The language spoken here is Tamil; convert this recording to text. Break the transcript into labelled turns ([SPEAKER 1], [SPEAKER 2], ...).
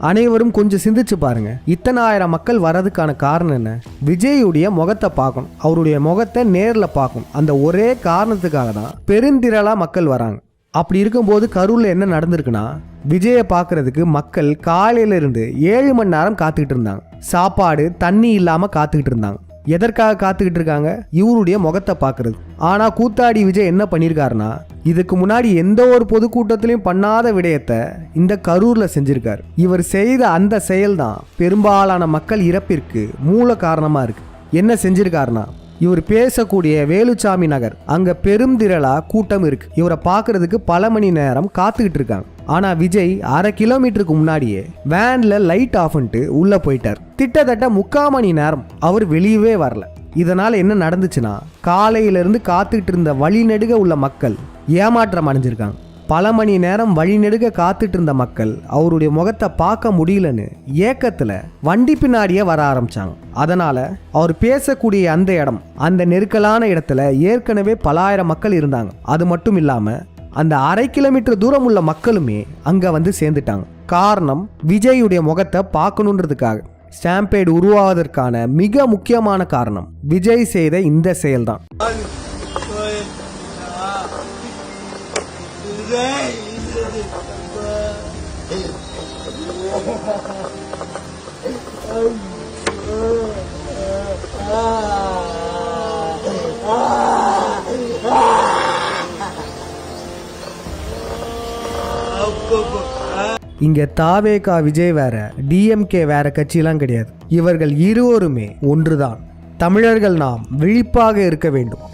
[SPEAKER 1] அனைவரும் கொஞ்சம் சிந்திச்சு பாருங்க, இத்தனை ஆயிரம் மக்கள் வர்றதுக்கான காரணம் என்ன? விஜயுடைய முகத்தை பார்க்கணும், அவருடைய முகத்தை நேரில் பார்க்கணும். அந்த ஒரே காரணத்துக்காக தான் பெருந்திரளா மக்கள் வராங்க. அப்படி இருக்கும்போது கரூரில் என்ன நடந்திருக்குன்னா, விஜயை பார்க்கறதுக்கு மக்கள் காலையிலிருந்து 7 மணி நேரம் காத்துக்கிட்டு இருந்தாங்க. சாப்பாடு தண்ணி இல்லாமல் காத்துக்கிட்டு இருந்தாங்க. எதற்காக காத்துக்கிட்டு இருக்காங்க? இவருடைய முகத்தை பார்க்கறது. ஆனால் கூத்தாடி விஜய் என்ன பண்ணியிருக்காருன்னா, இதுக்கு முன்னாடி எந்த ஒரு பொதுக்கூட்டத்திலையும் பண்ணாத விடயத்தை இந்த கரூரில் செஞ்சிருக்காரு. இவர் செய்த அந்த செயல்தான் பெரும்பாலான மக்கள் இறப்பிற்கு மூல காரணமாக இருக்கு. என்ன செஞ்சிருக்காருன்னா, இவர் பேசக்கூடிய வேலுச்சாமி நகர் அங்க பெருந்திரளா கூட்டம் இருக்கு. இவரை பார்க்கறதுக்கு பல மணி நேரம் காத்துக்கிட்டு இருக்காங்க. ஆனா விஜய் 1/2 கிலோமீட்டருக்கு முன்னாடியே வேன்ல லைட் ஆஃப் பண்ணிட்டு உள்ள போயிட்டார். கிட்டத்தட்ட 3/4 மணி நேரம் அவர் வெளியவே வரல. இதனால என்ன நடந்துச்சுன்னா, காலையிலிருந்து காத்துக்கிட்டு இருந்த வழிநெடுக உள்ள மக்கள் ஏமாற்றம் அடைஞ்சிருக்காங்க. பல மணி நேரம் வழிநெடுக காத்துட்டு இருந்த மக்கள் அவருடைய முகத்தை பார்க்க முடியலன்னு ஏக்கத்துல வண்டி பின்னாடியே வர ஆரம்பிச்சாங்க. அதனால அவர் பேசக்கூடிய அந்த இடம், அந்த நெருக்கலான இடத்துல ஏற்கனவே பல ஆயிரம் மக்கள் இருந்தாங்க. அது மட்டும் இல்லாம அந்த 1/2 கிலோமீட்டர் தூரம் உள்ள மக்களுமே அங்க வந்து சேர்ந்துட்டாங்க. காரணம், விஜயுடைய முகத்தை பார்க்கணுன்றதுக்காக. ஸ்டாம்பேட் உருவாவதற்கான மிக முக்கியமான காரணம் விஜய் செய்த இந்த செயல்தான். இங்க தாவேகா விஜய் வேற, டிஎம்கே வேற கட்சியெல்லாம் கிடையாது. இவர்கள் இருவருமே ஒன்றுதான். தமிழர்கள் நாம் விழிப்பாக இருக்க வேண்டும்.